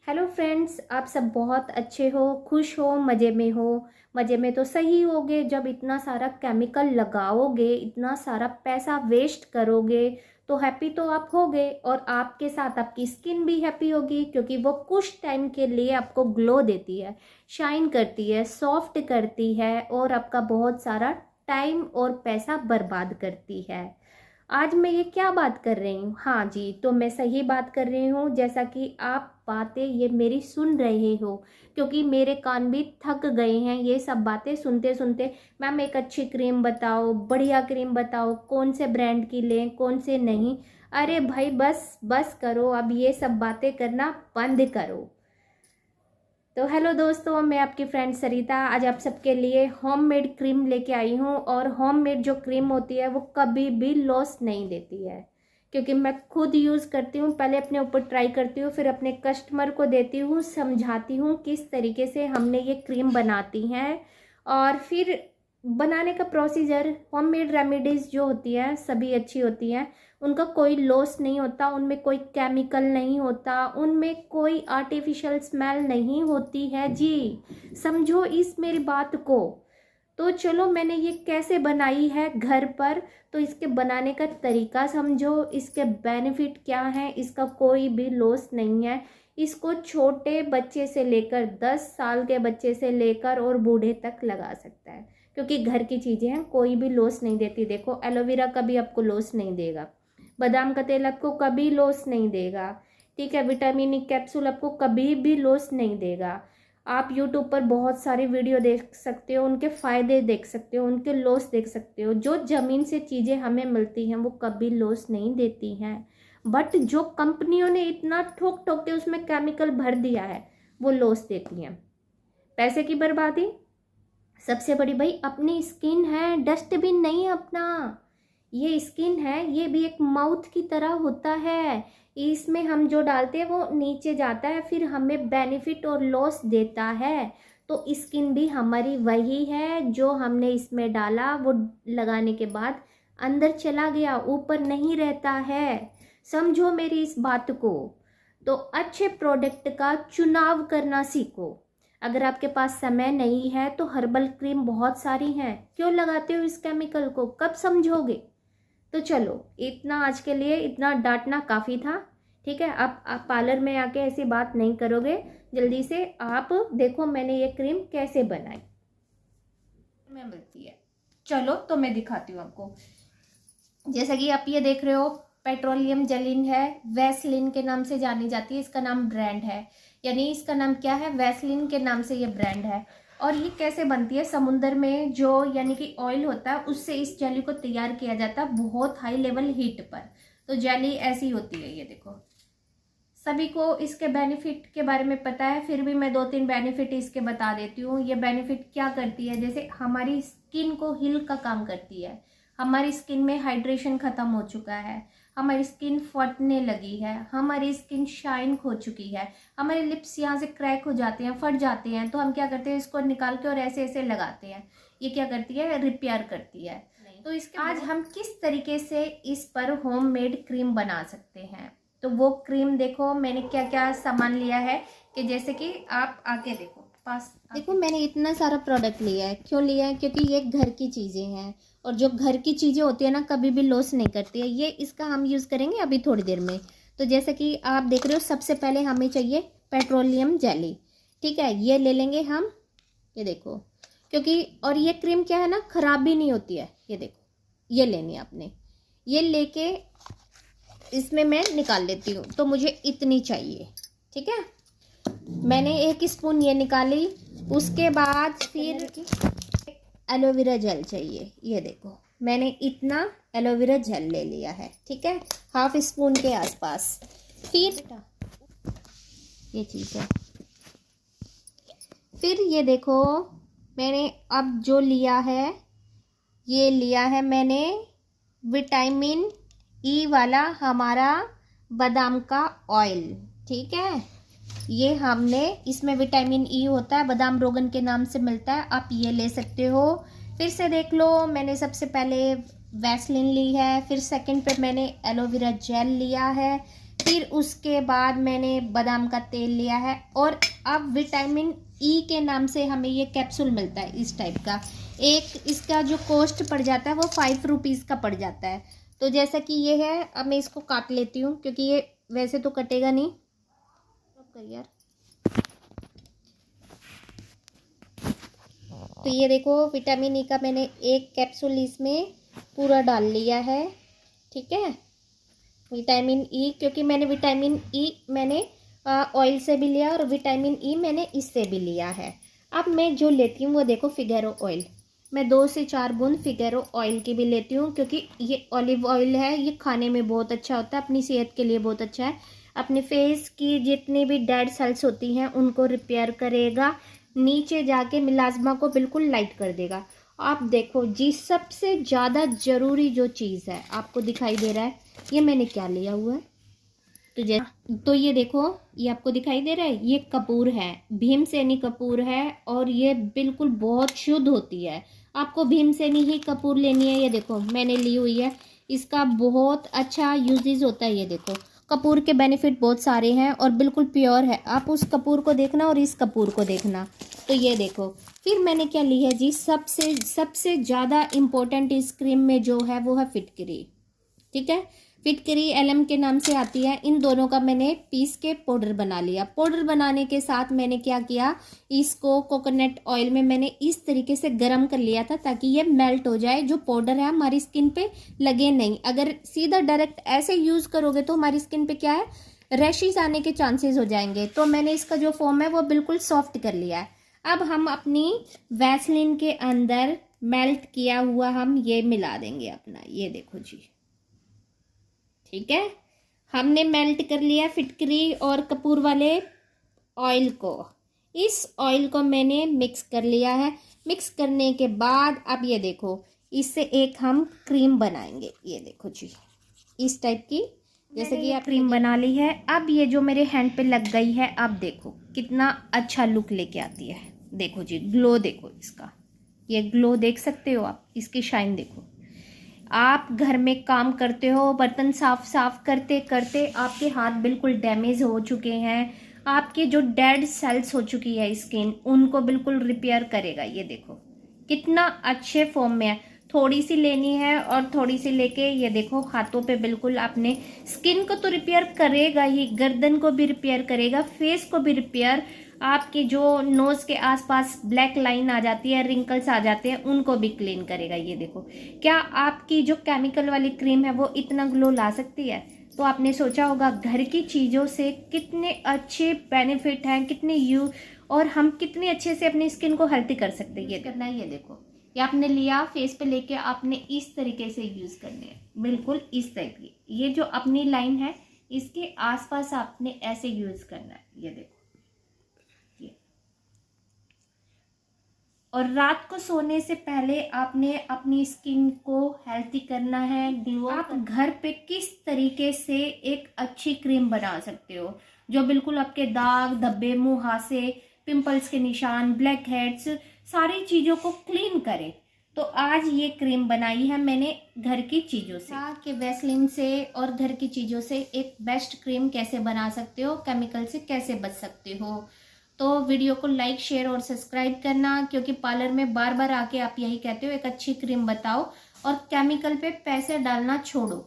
Hello friends, आप सब बहुत अच्छे हो, खुश हो, मज़े में हो। मज़े में तो सही होगे जब इतना सारा केमिकल लगाओगे, इतना सारा पैसा वेस्ट करोगे तो हैप्पी तो आप होगे और आपके साथ आपकी स्किन भी हैप्पी होगी क्योंकि वो कुछ टाइम के लिए आपको ग्लो देती है, शाइन करती है, सॉफ्ट करती है और आपका बहुत सारा टाइम और पैसा बर्बाद करती है। आज मैं ये क्या बात कर रही हूँ? हाँ जी, तो मैं सही बात कर रही हूँ। जैसा कि आप बातें ये मेरी सुन रहे हो, क्योंकि मेरे कान भी थक गए हैं ये सब बातें सुनते सुनते। मैम एक अच्छी क्रीम बताओ, बढ़िया क्रीम बताओ, कौन से ब्रांड की लें, कौन से नहीं। अरे भाई बस बस करो, अब ये सब बातें करना बंद करो। तो हेलो दोस्तों, मैं आपकी फ्रेंड सरिता आज आप सबके लिए होममेड क्रीम लेके आई हूँ। और होममेड जो क्रीम होती है वो कभी भी लॉस नहीं देती है, क्योंकि मैं खुद यूज़ करती हूँ। पहले अपने ऊपर ट्राई करती हूँ, फिर अपने कस्टमर को देती हूँ, समझाती हूँ किस तरीके से हमने ये क्रीम बनाती हैं। और फिर बनाने का प्रोसीजर, होममेड रेमेडीज़ जो होती है सभी अच्छी होती हैं। उनका कोई लॉस नहीं होता, उनमें कोई केमिकल नहीं होता, उनमें कोई आर्टिफिशियल स्मेल नहीं होती है जी। समझो इस मेरी बात को। तो चलो मैंने ये कैसे बनाई है घर पर, तो इसके बनाने का तरीका समझो, इसके बेनिफिट क्या हैं। इसका कोई भी लॉस नहीं है। इसको छोटे बच्चे से लेकर 10 साल के बच्चे से लेकर और बूढ़े तक लगा सकता है, क्योंकि घर की चीज़ें हैं, कोई भी लॉस नहीं देती। देखो एलोवेरा कभी आपको लॉस नहीं देगा, बादाम का तेल आपको कभी लॉस नहीं देगा, ठीक है। विटामिन ई कैप्सूल आपको कभी भी लॉस नहीं देगा। आप यूट्यूब पर बहुत सारी वीडियो देख सकते हो, उनके फ़ायदे देख सकते हो, उनके लॉस देख सकते हो। जो ज़मीन से चीज़ें हमें मिलती हैं वो कभी लॉस नहीं देती हैं, बट जो कंपनियों ने इतना ठोक ठोक के उसमें केमिकल भर दिया है वो लॉस देती हैं। पैसे की बर्बादी सबसे बड़ी। भाई अपनी स्किन है, डस्टबिन नहीं है अपना। ये स्किन है, ये भी एक माउथ की तरह होता है। इसमें हम जो डालते हैं वो नीचे जाता है, फिर हमें बेनिफिट और लॉस देता है। तो स्किन भी हमारी वही है, जो हमने इसमें डाला वो लगाने के बाद अंदर चला गया, ऊपर नहीं रहता है। समझो मेरी इस बात को। तो अच्छे प्रोडक्ट का चुनाव करना सीखो। अगर आपके पास समय नहीं है तो हर्बल क्रीम बहुत सारी हैं, क्यों लगाते हो इस केमिकल को, कब समझोगे? तो चलो इतना आज के लिए, इतना डांटना काफ़ी था, ठीक है। आप पार्लर में आके ऐसी बात नहीं करोगे। जल्दी से आप देखो मैंने ये क्रीम कैसे बनाई, में मिलती है। चलो तो मैं दिखाती हूँ आपको। जैसा कि आप ये देख रहे हो, पेट्रोलियम जेलिन है, वैसलिन के नाम से जानी जाती है। इसका नाम ब्रांड है, यानी इसका नाम क्या है, वैसलिन के नाम से ये ब्रांड है। और ये कैसे बनती है, समुद्र में जो यानी कि ऑयल होता है उससे इस जेली को तैयार किया जाता है बहुत हाई लेवल हीट पर। तो जेली ऐसी होती है, ये देखो। सभी को इसके बेनिफिट के बारे में पता है, फिर भी मैं 2-3 बेनिफिट इसके बता देती हूँ। ये बेनिफिट क्या करती है, जैसे हमारी स्किन को हील का काम करती है। हमारी स्किन में हाइड्रेशन ख़त्म हो चुका है, हमारी स्किन फटने लगी है, हमारी स्किन शाइन खो चुकी है, हमारे लिप्स यहाँ से क्रैक हो जाते हैं, फट जाते हैं, तो हम क्या करते हैं, इसको निकाल के और ऐसे ऐसे लगाते हैं। ये क्या करती है, रिपेयर करती है। तो इसके आज हम किस तरीके से इस पर होममेड क्रीम बना सकते हैं, तो वो क्रीम देखो मैंने क्या क्या सामान लिया है। कि जैसे कि आप आके देखो, पास देखो मैंने इतना सारा प्रोडक्ट लिया है। क्यों लिया है, क्योंकि ये घर की चीज़ें हैं, और जो घर की चीज़ें होती है ना कभी भी लॉस नहीं करती है। ये इसका हम यूज़ करेंगे अभी थोड़ी देर में। तो जैसे कि आप देख रहे हो, सबसे पहले हमें चाहिए पेट्रोलियम जेली, ठीक है। ये ले लेंगे हम, ये देखो, क्योंकि और ये क्रीम क्या है ना, ख़राब भी नहीं होती है। ये देखो, ये लेनी है आपने। ये लेके इसमें मैं निकाल लेती हूँ, तो मुझे इतनी चाहिए, ठीक है। मैंने 1 स्पून ये निकाली। उसके बाद फिर एलोवेरा जेल चाहिए। ये देखो मैंने इतना एलोवेरा जेल ले लिया है, ठीक है, 1/2 स्पून के आसपास। फिर ये चीज़ है। फिर ये देखो मैंने अब जो लिया है, ये लिया है मैंने विटामिन ई वाला हमारा बादाम का ऑयल, ठीक है। ये हमने, इसमें विटामिन ई होता है, बादाम रोगन के नाम से मिलता है, आप ये ले सकते हो। फिर से देख लो, मैंने सबसे पहले वैसलिन ली है, फिर सेकंड पे मैंने एलोवेरा जेल लिया है, फिर उसके बाद मैंने बादाम का तेल लिया है। और अब विटामिन ई के नाम से हमें ये कैप्सूल मिलता है इस टाइप का। एक इसका जो कॉस्ट पड़ जाता है वो 5 रुपीज़ का पड़ जाता है। तो जैसा कि ये है, अब मैं इसको काट लेती हूँ क्योंकि ये वैसे तो कटेगा नहीं। कर यार। तो ये देखो विटामिन ई का मैंने एक कैप्सूल इसमें पूरा डाल लिया है। ठीक है, विटामिन ई, क्योंकि मैंने विटामिन ई मैंने ऑयल से भी लिया और विटामिन ई मैंने इससे भी लिया है। अब मैं जो लेती हूँ वो देखो फिगेरो ऑयल। मैं 2 से 4 बूंद फिगेरो ऑयल की भी लेती हूँ क्योंकि ये ऑलिव ऑयल है, ये खाने में बहुत अच्छा होता है, अपनी सेहत के लिए बहुत अच्छा है। अपने फेस की जितनी भी डेड सेल्स होती हैं उनको रिपेयर करेगा, नीचे जाके मिलाजमा को बिल्कुल लाइट कर देगा। आप देखो जी, सबसे ज़्यादा ज़रूरी जो चीज़ है आपको दिखाई दे रहा है, ये मैंने क्या लिया हुआ है। तो ये देखो, ये आपको दिखाई दे रहा है, ये कपूर है, भीमसेनी कपूर है और ये बिल्कुल बहुत शुद्ध होती है। आपको भीमसेनी ही कपूर लेनी है। ये देखो मैंने ली हुई है, इसका बहुत अच्छा यूजेस होता है। ये देखो कपूर के बेनिफिट बहुत सारे हैं और बिल्कुल प्योर है। आप उस कपूर को देखना और इस कपूर को देखना। तो ये देखो, फिर मैंने क्या ली है जी, सबसे ज़्यादा इम्पोर्टेंट इस क्रीम में जो है वो है फिटकरी। ठीक है, फिटकरी एलएम के नाम से आती है। इन दोनों का मैंने पीस के पाउडर बना लिया। पाउडर बनाने के साथ मैंने क्या किया, इसको कोकोनट ऑयल में मैंने इस तरीके से गर्म कर लिया था ताकि ये मेल्ट हो जाए, जो पाउडर है हमारी स्किन पे लगे नहीं। अगर सीधा डायरेक्ट ऐसे यूज़ करोगे तो हमारी स्किन पे क्या है, रैशेस आने के चांसेस हो जाएंगे। तो मैंने इसका जो फॉर्म है वो बिल्कुल सॉफ्ट कर लिया है। अब हम अपनी वैसलीन के अंदर मेल्ट किया हुआ हम ये मिला देंगे अपना। ये देखो जी, ठीक है, हमने मेल्ट कर लिया फिटकरी और कपूर वाले ऑयल को। इस ऑयल को मैंने मिक्स कर लिया है। मिक्स करने के बाद अब ये देखो, इससे एक हम क्रीम बनाएंगे। ये देखो जी, इस टाइप की, जैसे कि आप क्रीम बना ली है। अब ये जो मेरे हैंड पे लग गई है, अब देखो कितना अच्छा लुक लेके आती है। देखो जी, ग्लो देखो इसका, ये ग्लो देख सकते हो आप, इसकी शाइन देखो। आप घर में काम करते हो, बर्तन साफ करते करते आपके हाथ बिल्कुल डैमेज हो चुके हैं, आपके जो डेड सेल्स हो चुकी है स्किन, उनको बिल्कुल रिपेयर करेगा। ये देखो कितना अच्छे फॉर्म में है। थोड़ी सी लेनी है और थोड़ी सी लेके ये देखो हाथों पे बिल्कुल अपने स्किन को तो रिपेयर करेगा ही, गर्दन को भी रिपेयर करेगा, फेस को भी रिपेयर, आपके जो नोज के आसपास ब्लैक लाइन आ जाती है, रिंकल्स आ जाते हैं, उनको भी क्लीन करेगा। ये देखो, क्या आपकी जो केमिकल वाली क्रीम है वो इतना ग्लो ला सकती है? तो आपने सोचा होगा घर की चीज़ों से कितने अच्छे बेनिफिट हैं, कितने और हम कितने अच्छे से अपनी स्किन को हेल्थी कर सकते हैं। ये करना है, ये देखो, ये आपने लिया, फेस पे लेके आपने इस तरीके से यूज़ करने हैं, बिल्कुल इस टाइप की। ये जो अपनी लाइन है इसके आसपास आपने ऐसे यूज़ करना है। ये देखो, और रात को सोने से पहले आपने अपनी स्किन को हेल्थी करना है, ग्लो। आप घर पे किस तरीके से एक अच्छी क्रीम बना सकते हो जो बिल्कुल आपके दाग धब्बे, मुहासे, पिंपल्स के निशान, ब्लैक हेड्स, सारी चीज़ों को क्लीन करे। तो आज ये क्रीम बनाई है मैंने घर की चीज़ों से, कि वैसलीन से और घर की चीज़ों से एक बेस्ट क्रीम कैसे बना सकते हो, केमिकल से कैसे बच सकते हो। तो वीडियो को लाइक, शेयर और सब्सक्राइब करना, क्योंकि पार्लर में बार बार आके आप यही कहते हो एक अच्छी क्रीम बताओ और केमिकल पे पैसे डालना छोड़ो।